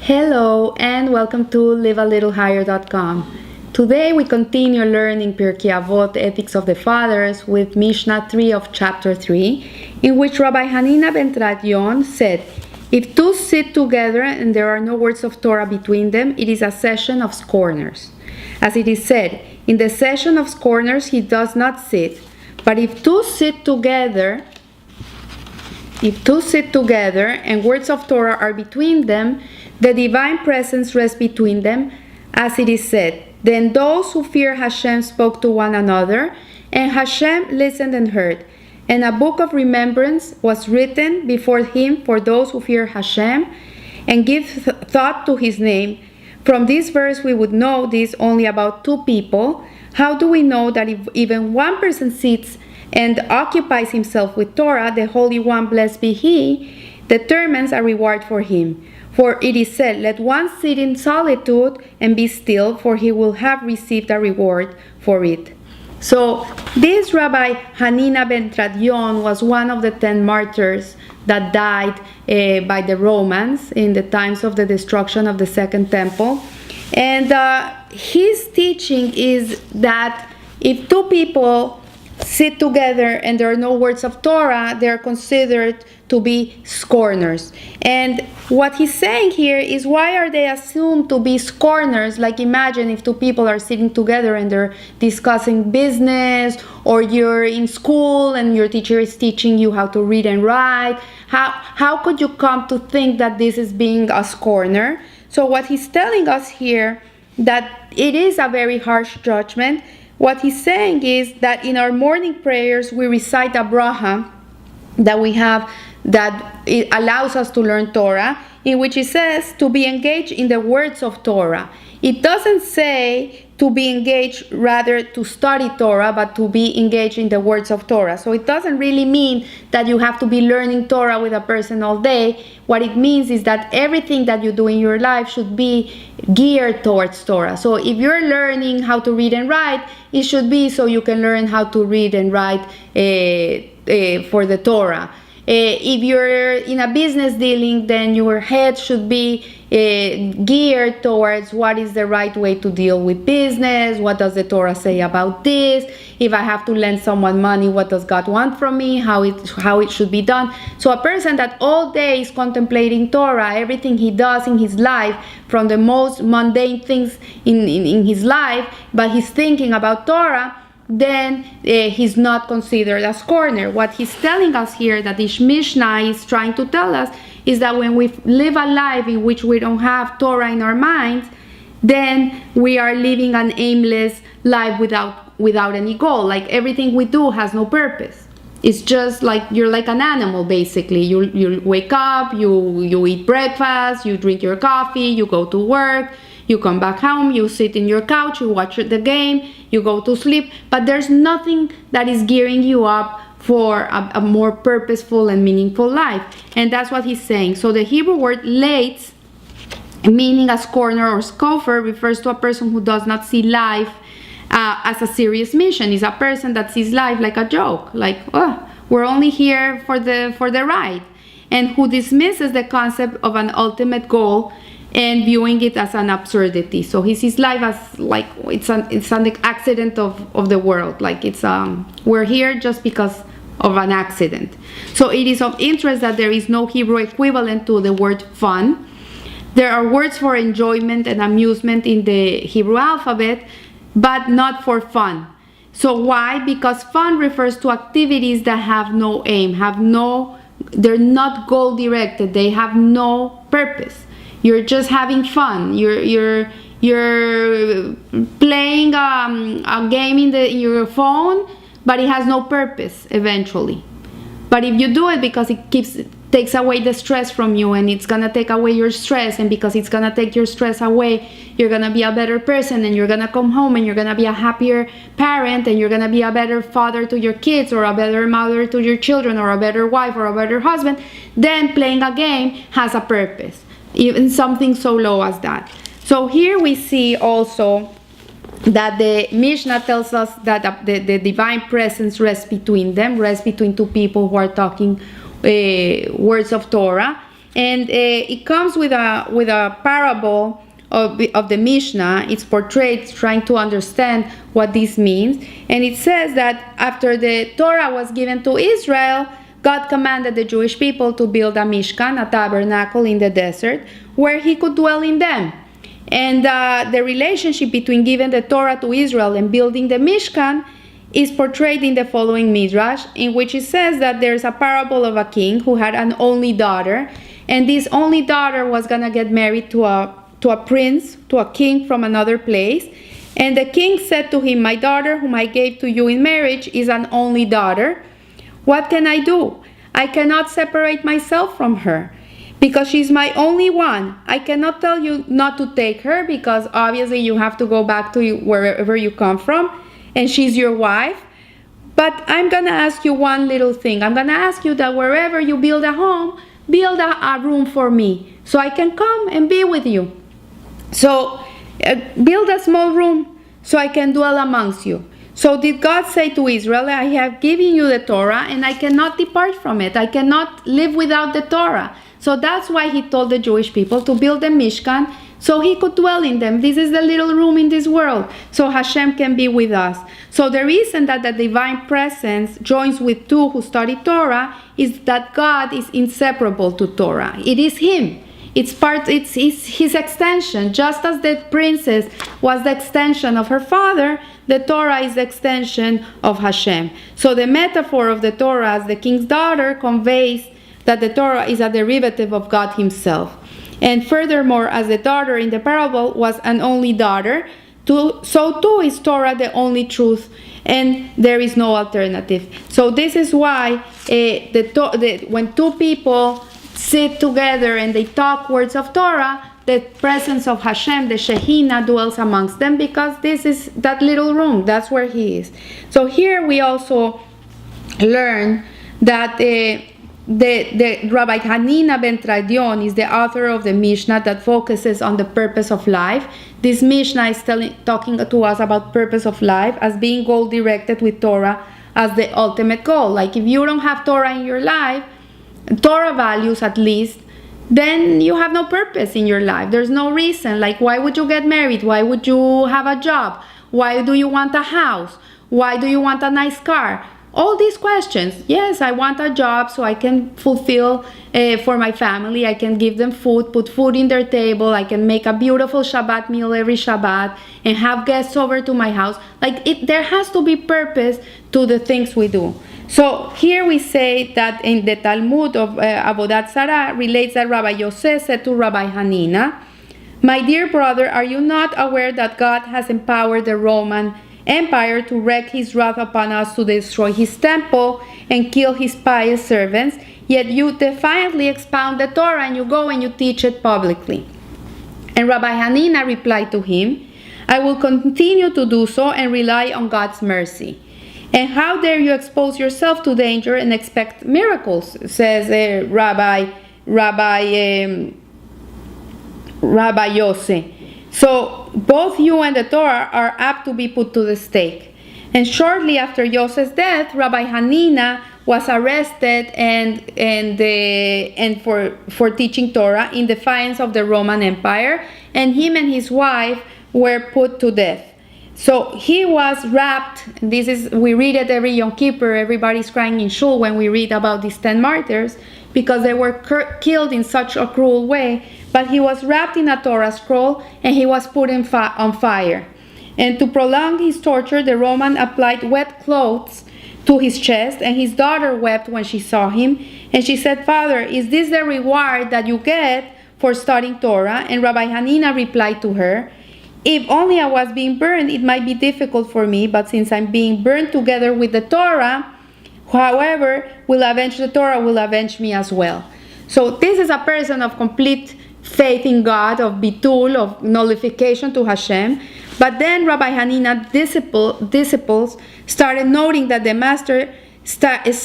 Hello and welcome to livealittlehigher.com. Today we continue learning Pirkei Avot, Ethics of the Fathers, with Mishna 3 of chapter 3, in which Rabbi Hanina ben Tradion said, "If two sit together and there are no words of Torah between them, it is a session of scorners. As it is said, in the session of scorners he does not sit, but if two sit together and words of Torah are between them, the divine presence rests between them, as it is said, then those who fear Hashem spoke to one another, and Hashem listened and heard. And a book of remembrance was written before him for those who fear Hashem and give thought to his name." From this verse we would know this only about two people. How do we know that if even one person sits and occupies himself with Torah, the Holy One, blessed be He, determines a reward for him? For it is said, "Let one sit in solitude and be still, for he will have received a reward for it." So this Rabbi Hanina ben Tradion was one of the 10 martyrs that died by the Romans in the times of the destruction of the Second Temple. And his teaching is that if two people sit together and there are no words of Torah, they are considered to be scorners. And what he's saying here is, why are they assumed to be scorners? Like, imagine if two people are sitting together and they're discussing business, or you're in school and your teacher is teaching you how to read and write. How could you come to think that this is being a scorner? So what he's telling us here, that it is a very harsh judgment. What he's saying is that in our morning prayers we recite a bracha that we have, that it allows us to learn Torah, in which it says to be engaged in the words of Torah. It doesn't say to be engaged, rather to study Torah, but to be engaged in the words of Torah. So it doesn't really mean that you have to be learning Torah with a person all day. What it means is that everything that you do in your life should be geared towards Torah. So if you're learning how to read and write, it should be so you can learn how to read and write for the Torah. If you're in a business dealing, then your head should be geared towards what is the right way to deal with business. What does the Torah say about this? If I have to lend someone money, what does God want from me? How it should be done. So a person that all day is contemplating Torah, everything he does in his life, from the most mundane things in his life, but he's thinking about Torah, then he's not considered a scorner. What he's telling us here, that this Mishna is trying to tell us, is that when we live a life in which we don't have Torah in our minds, then we are living an aimless life without any goal. Like, everything we do has no purpose. It's just like you're like an animal, basically. You wake up, you eat breakfast, you drink your coffee, you go to work, you come back home, you sit in your couch, you watch the game, you go to sleep, but there's nothing that is gearing you up for a more purposeful and meaningful life. And that's what he's saying. So the Hebrew word "lates," meaning a scorner or scoffer, refers to a person who does not see life as a serious mission. Is a person that sees life like a joke, like, oh, we're only here for the ride, and who dismisses the concept of an ultimate goal and viewing it as an absurdity. So he sees life as like it's an accident of the world, like it's we're here just because of an accident. So it is of interest that there is no Hebrew equivalent to the word fun. There are words for enjoyment and amusement in the Hebrew alphabet, but not for fun. So why? Because fun refers to activities that have no aim, they're not goal directed, they have no purpose. You're just having fun. You're playing a game in your phone, but it has no purpose eventually. But if you do it because it takes away the stress from you, and it's gonna take away your stress, and because it's gonna take your stress away, you're gonna be a better person, and you're gonna come home and you're gonna be a happier parent, and you're gonna be a better father to your kids, or a better mother to your children, or a better wife, or a better husband, then playing a game has a purpose. Even something so low as that. So here we see also that the Mishna tells us that the divine presence rests between them, rests between two people who are talking words of Torah. and it comes with a parable of the Mishna. It's portrayed trying to understand what this means. And it says that after the Torah was given to Israel, God commanded the Jewish people to build a Mishkan, a tabernacle in the desert, where he could dwell in them. And the relationship between giving the Torah to Israel and building the Mishkan is portrayed in the following midrash, in which it says that there's a parable of a king who had an only daughter, and this only daughter was gonna get married to a prince, to a king from another place. And the king said to him, "My daughter, whom I gave to you in marriage, is an only daughter. What can I do? I cannot separate myself from her, because she's my only one. I cannot tell you not to take her, because obviously you have to go back to wherever you come from, and she's your wife. But I'm gonna ask you one little thing. I'm gonna ask you that wherever you build a home, build a room for me, so I can come and be with you. So build a small room so I can dwell amongst you." So did God say to Israel, "I have given you the Torah and I cannot depart from it. I cannot live without the Torah." So that's why he told the Jewish people to build a Mishkan so he could dwell in them. This is the little room in this world, so Hashem can be with us. So the reason that the divine presence joins with two who study Torah is that God is inseparable to Torah. It is him. It's his extension. Just as the princess was the extension of her father, the Torah is the extension of Hashem. So the metaphor of the Torah as the king's daughter conveys that the Torah is a derivative of God himself. And furthermore, as the daughter in the parable was an only daughter, so too is Torah the only truth, and there is no alternative. So this is why when two people sit together and they talk words of Torah, the presence of Hashem, the Shekhinah, dwells amongst them, because this is that little room. That's where he is. So here we also learn that the Rabbi Hanina ben Tradion is the author of the Mishnah that focuses on the purpose of life. This Mishnah is talking to us about purpose of life as being goal-directed with Torah as the ultimate goal. Like if you don't have Torah in your life, Torah values at least, then you have no purpose in your life. There's no reason. Like, why would you get married? Why would you have a job? Why do you want a house? Why do you want a nice car? All these questions. Yes, I want a job so I can fulfill for my family. I can give them food, put food in their table. I can make a beautiful Shabbat meal every Shabbat and have guests over to my house. There has to be purpose to the things we do. So here we say that in the Talmud of Avodat Zarah relates that Rabbi Yosef said to Rabbi Hanina, "My dear brother, are you not aware that God has empowered the Roman Empire to wreak his wrath upon us, to destroy his temple and kill his pious servants? Yet you defiantly expound the Torah and you go and you teach it publicly." And Rabbi Hanina replied to him, "I will continue to do so and rely on God's mercy. And how dare you expose yourself to danger and expect miracles?" says Rabbi Yosef. "So both you and the Torah are apt to be put to the stake." And shortly after Yosef's death, Rabbi Hanina was arrested and for teaching Torah in defiance of the Roman Empire, and him and his wife were put to death. So he was wrapped. We read it every Yom Kippur. Everybody's crying in shul when we read about these 10 martyrs, because they were killed in such a cruel way. But he was wrapped in a Torah scroll and he was put on fire. And to prolong his torture, the Roman applied wet clothes to his chest, and his daughter wept when she saw him. And she said, "Father, is this the reward that you get for studying Torah?" And Rabbi Hanina replied to her, "If only I was being burned, it might be difficult for me, but since I'm being burned together with the Torah, however the Torah will avenge me as well." So this is a person of complete faith in God, of bitul, of nullification to Hashem. But then Rabbi Hanina's disciples started noting that the master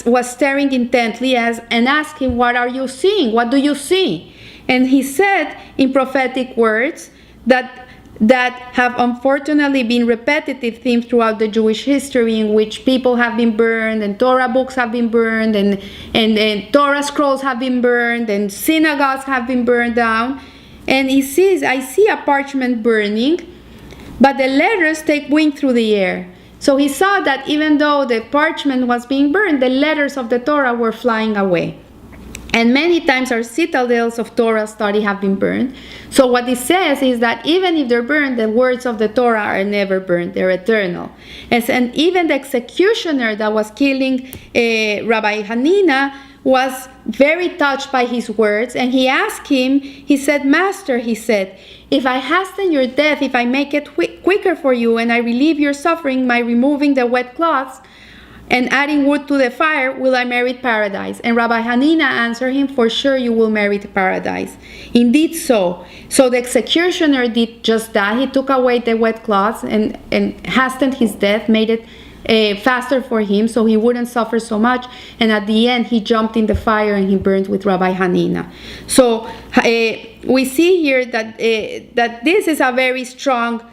was staring intently and asked him, "What are you seeing? What do you see?" And he said in prophetic words that that have unfortunately been repetitive themes throughout the Jewish history, in which people have been burned and Torah books have been burned and Torah scrolls have been burned and synagogues have been burned down. And he says, I see a parchment burning, but the letters take wing through the air. So he saw that even though the parchment was being burned, the letters of the Torah were flying away. And many times our citadels of Torah study have been burned. So what it says is that even if they're burned, the words of the Torah are never burned. They're eternal. And even the executioner that was killing Rabbi Hanina was very touched by his words. And he asked him, he said, Master, he said, if I hasten your death, if I make it quicker for you and I relieve your suffering by removing the wet cloths, and adding wood to the fire, will I merit paradise? And Rabbi Hanina answered him, for sure you will merit paradise. Indeed so. So the executioner did just that. He took away the wet cloths and hastened his death, made it faster for him so he wouldn't suffer so much. And at the end, he jumped in the fire and he burned with Rabbi Hanina. So we see here that that this is a very strong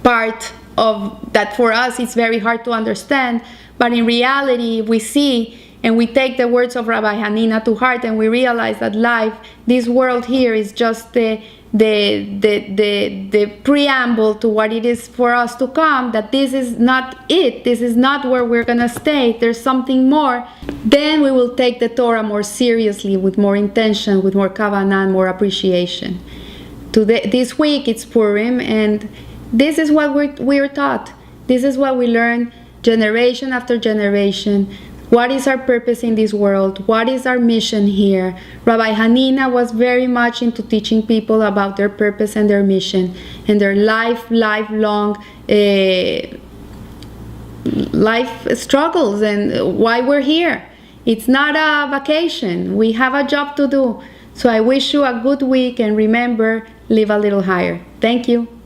part of that for us. It's very hard to understand, but in reality we see and we take the words of Rabbi Hanina to heart, and we realize that life, this world here, is just the preamble to what it is for us to come, that this is not it, this is not where we're gonna stay, there's something more. Then we will take the Torah more seriously, with more intention, with more kavanah, more appreciation. This week it's Purim, and this is what we're taught. This is what we learn generation after generation. What is our purpose in this world? What is our mission here? Rabbi Hanina was very much into teaching people about their purpose and their mission and their lifelong life struggles and why we're here. It's not a vacation. We have a job to do. So I wish you a good week, and remember, live a little higher. Thank you.